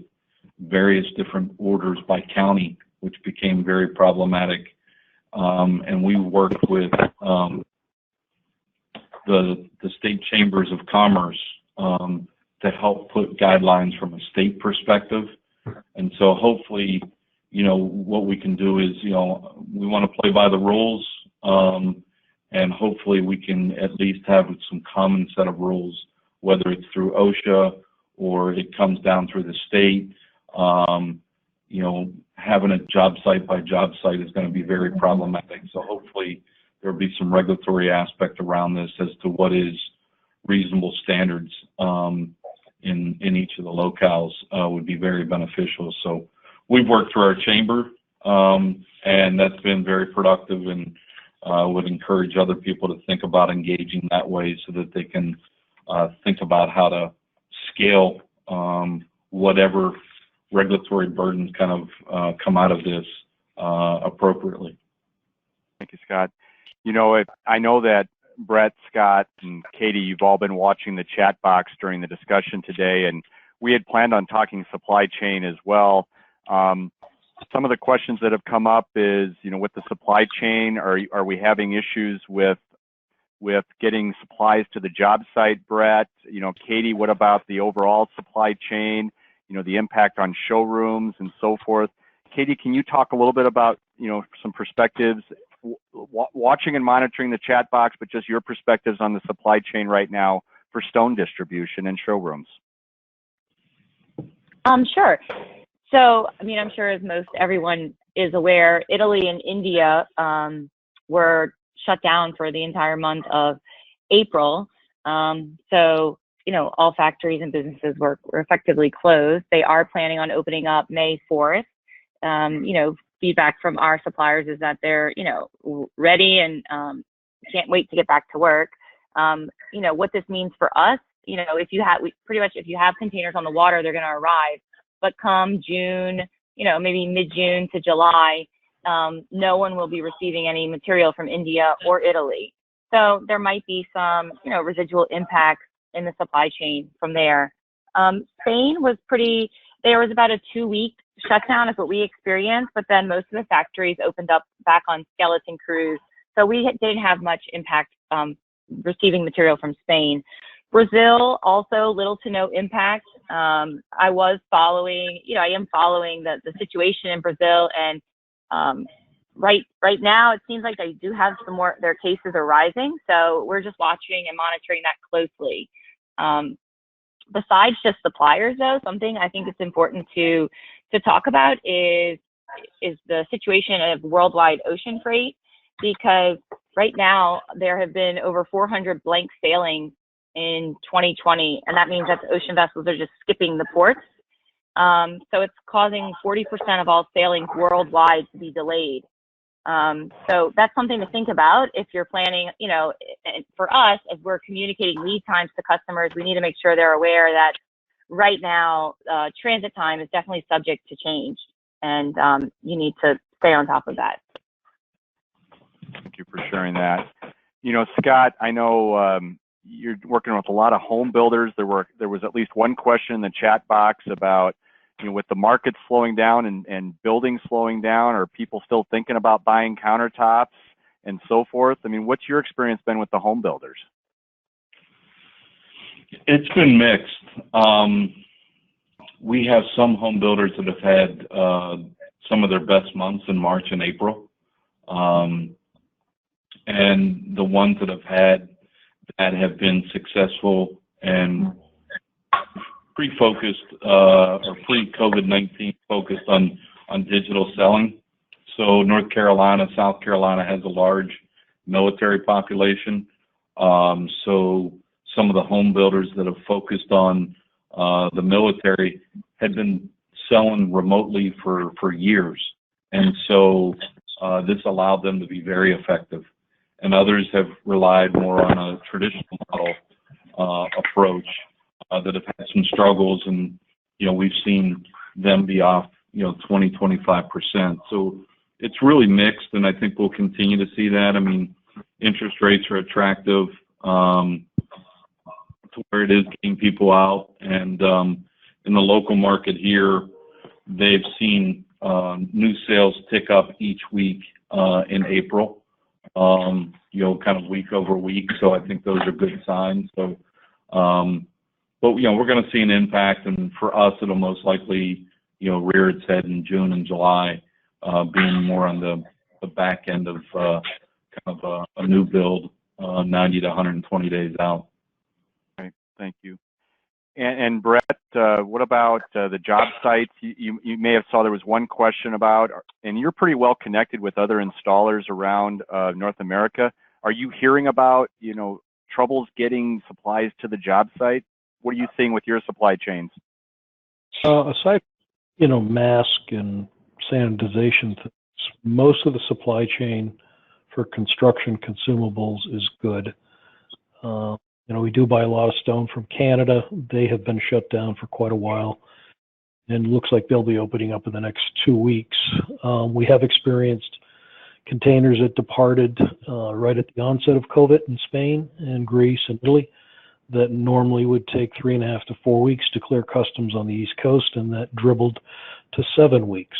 various different orders by county, which became very problematic. And we worked with the state chambers of commerce to help put guidelines from a state perspective. And so hopefully, what we can do is, we want to play by the rules, and hopefully we can at least have some common set of rules, whether it's through OSHA or it comes down through the state. Having a job site by job site is going to be very problematic. So hopefully there'll be some regulatory aspect around this as to what is reasonable standards in each of the locales would be very beneficial. So we've worked through our chamber, and that's been very productive, and would encourage other people to think about engaging that way so that they can think about how to scale whatever regulatory burdens kind of come out of this appropriately. Thank you, Scott. I know that Brett, Scott, and Katie, you've all been watching the chat box during the discussion today, and we had planned on talking supply chain as well. some of the questions that have come up is, with the supply chain, are we having issues with getting supplies to the job site, Brett? Katie, what about the overall supply chain? The impact on showrooms and so forth. Katie, can you talk a little bit about, some perspectives, watching and monitoring the chat box, but just your perspectives on the supply chain right now for stone distribution and showrooms? Sure. So, I'm sure as most everyone is aware, Italy and India were shut down for the entire month of April. So, all factories and businesses were effectively closed. They are planning on opening up May 4th. Feedback from our suppliers is that they're, ready and can't wait to get back to work. What this means for us, if you have containers on the water, they're going to arrive. But come June, maybe mid-June to July, no one will be receiving any material from India or Italy. So there might be some, residual impacts in the supply chain from there. Spain was there was about a 2-week shutdown is what we experienced, but then most of the factories opened up back on skeleton crews. So we didn't have much impact receiving material from Spain. Brazil, also little to no impact. I am following the situation in Brazil, and right now it seems like they do have some more, their cases are rising. So we're just watching and monitoring that closely. Besides just suppliers though, something I think it's important to talk about is the situation of worldwide ocean freight, because right now there have been over 400 blank sailings in 2020, and that means that the ocean vessels are just skipping the ports. So it's causing 40% of all sailings worldwide to be delayed. So that's something to think about if you're planning, and for us, as we're communicating lead times to customers, we need to make sure they're aware that right now, transit time is definitely subject to change, and you need to stay on top of that. Thank you for sharing that. Scott, I know you're working with a lot of home builders. There was at least one question in the chat box about, with the market slowing down and buildings slowing down, are people still thinking about buying countertops and so forth? What's your experience been with the home builders? It's been mixed. We have some home builders that have had some of their best months in March and April. And the ones that have been successful and pre-focused or pre-COVID-19 focused on digital selling. So North Carolina, South Carolina has a large military population. So some of the home builders that have focused on the military had been selling remotely for years. And so this allowed them to be very effective. And others have relied more on a traditional model approach that have had some struggles, and we've seen them be off 20-25%. So it's really mixed, and I think we'll continue to see that. Interest rates are attractive to where it is getting people out, and in the local market here, they've seen new sales tick up each week in April. Kind of week over week. So I think those are good signs. So, but we're going to see an impact, and for us, it'll most likely, rear its head in June and July, being more on the back end of kind of a new build, 90 to 120 days out. Okay, thank you. And Brett, what about the job sites? You may have saw there was one question about, and you're pretty well connected with other installers around North America. Are you hearing about, troubles getting supplies to the job site? What are you seeing with your supply chains? Aside, mask and sanitization, most of the supply chain for construction consumables is good. We do buy a lot of stone from Canada. They have been shut down for quite a while, and looks like they'll be opening up in the next 2 weeks. We have experienced containers that departed right at the onset of COVID in Spain and Greece and Italy that normally would take 3.5 to 4 weeks to clear customs on the East Coast, and that dribbled to 7 weeks.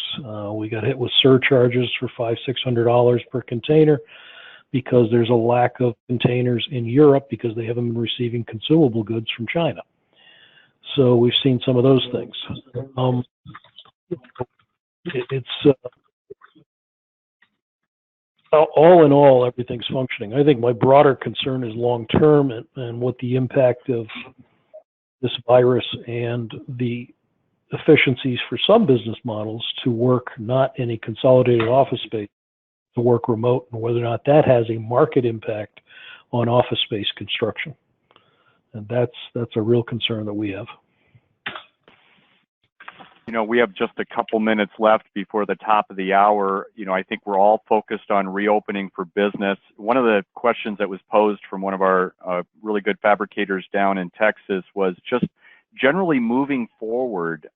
We got hit with surcharges for $500–600 per container because there's a lack of containers in Europe because they haven't been receiving consumable goods from China. So we've seen some of those things. All in all, everything's functioning. I think my broader concern is long-term and what the impact of this virus and the efficiencies for some business models to work not in a consolidated office space, to work remote, and whether or not that has a market impact on office space construction. And that's a real concern that we have. You know, we have just a couple minutes left before the top of the hour. You know, I think we're all focused on reopening for business. One of the questions that was posed from one of our really good fabricators down in Texas was just generally moving forward,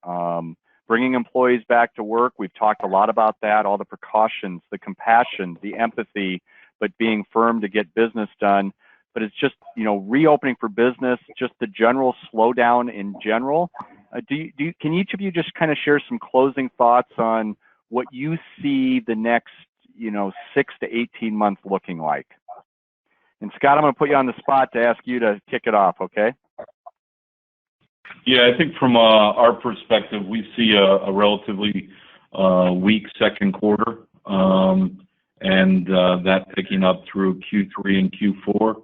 bringing employees back to work. We've talked a lot about that, all the precautions, the compassion, the empathy, but being firm to get business done. But it's just, you know, reopening for business, just the general slowdown in general. Can each of you just kind of share some closing thoughts on what you see the next, 6 to 18 months looking like? And Scott, I'm going to put you on the spot to ask you to kick it off, okay? Yeah, I think from our perspective, we see a relatively weak second quarter, and that picking up through Q3 and Q4,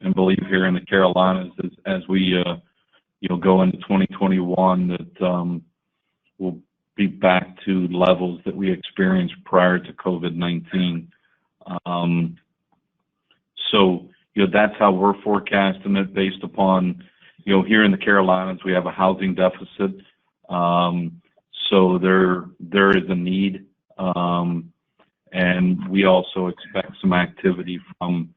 and believe here in the Carolinas as we go into 2021 that we'll be back to levels that we experienced prior to COVID-19. So that's how we're forecasting it based upon here in the Carolinas we have a housing deficit, so there is a need, and we also expect some activity from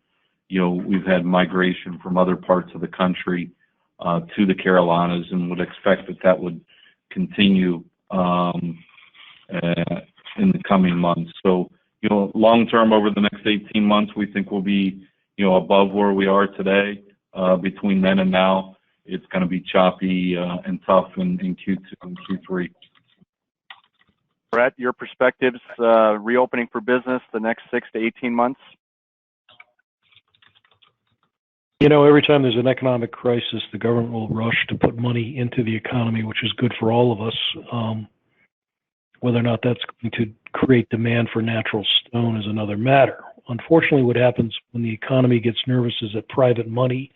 we've had migration from other parts of the country to the Carolinas, and would expect that would continue in the coming months. So long term, over the next 18 months, we think we'll be above where we are today. Between then and now, it's going to be choppy and tough in Q2 and Q3. Brett, your perspectives, reopening for business the next 6 to 18 months? Every time there's an economic crisis, the government will rush to put money into the economy, which is good for all of us. Whether or not that's going to create demand for natural stone is another matter. Unfortunately, what happens when the economy gets nervous is that private money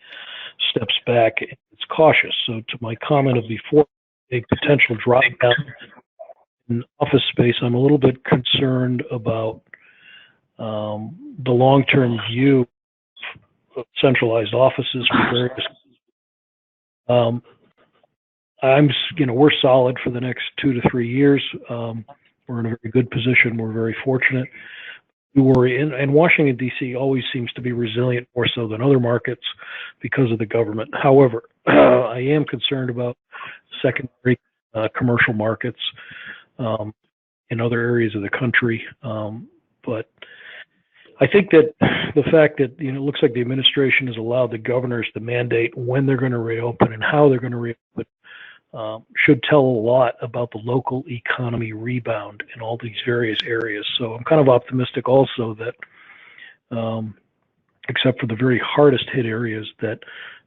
steps back and it's cautious. So to my comment of before, a potential drop down in office space, I'm a little bit concerned about the long-term view of centralized offices for various. We're solid for the next 2 to 3 years. We're in a very good position. We're very fortunate. We worry, and Washington, D.C. always seems to be resilient more so than other markets because of the government. However, I am concerned about secondary commercial markets in other areas of the country. But I think that the fact that it looks like the administration has allowed the governors to mandate when they're going to reopen and how they're going to reopen should tell a lot about the local economy rebound in all these various areas. So I'm kind of optimistic also that, except for the very hardest hit areas, that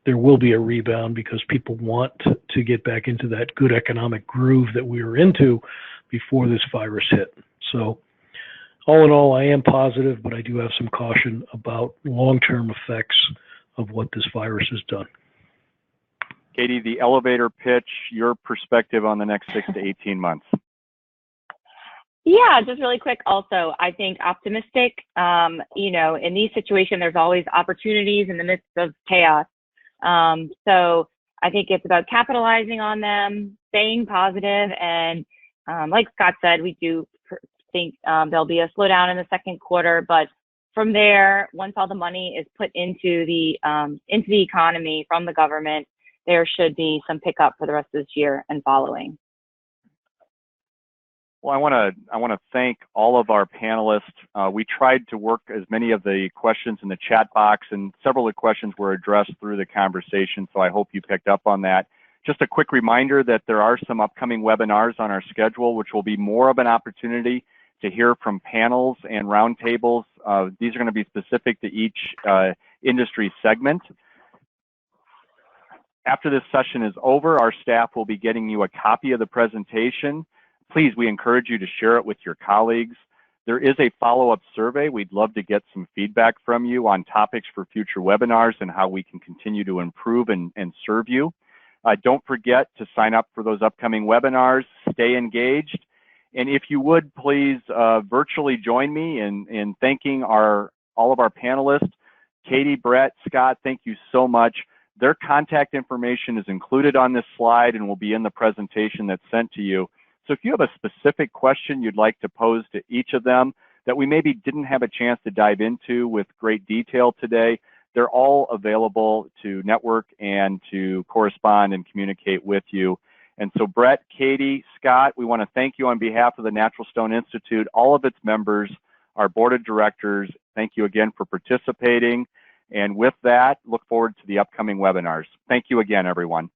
there will be a rebound because people want to get back into that good economic groove that we were into before this virus hit. So all in all, I am positive, but I do have some caution about long-term effects of what this virus has done. Katie, the elevator pitch, your perspective on the next 6 to 18 months. Yeah, just really quick also, I think optimistic, in these situations, there's always opportunities in the midst of chaos. So I think it's about capitalizing on them, staying positive, and like Scott said, we do think there'll be a slowdown in the second quarter, but from there, once all the money is put into the economy from the government, there should be some pickup for the rest of this year and following. Well, I want to thank all of our panelists. We tried to work as many of the questions in the chat box, and several of the questions were addressed through the conversation, so I hope you picked up on that. Just a quick reminder that there are some upcoming webinars on our schedule, which will be more of an opportunity to hear from panels and roundtables. These are going to be specific to each industry segment. After this session is over, our staff will be getting you a copy of the presentation. Please, we encourage you to share it with your colleagues. There is a follow-up survey. We'd love to get some feedback from you on topics for future webinars and how we can continue to improve and serve you. Don't forget to sign up for those upcoming webinars. Stay engaged. And if you would, please virtually join me in thanking all of our panelists. Katie, Brett, Scott, thank you so much. Their contact information is included on this slide and will be in the presentation that's sent to you. So if you have a specific question you'd like to pose to each of them that we maybe didn't have a chance to dive into with great detail today, they're all available to network and to correspond and communicate with you. And so Brett, Katie, Scott, we want to thank you on behalf of the Natural Stone Institute, all of its members, our board of directors. Thank you again for participating. And with that, look forward to the upcoming webinars. Thank you again, everyone.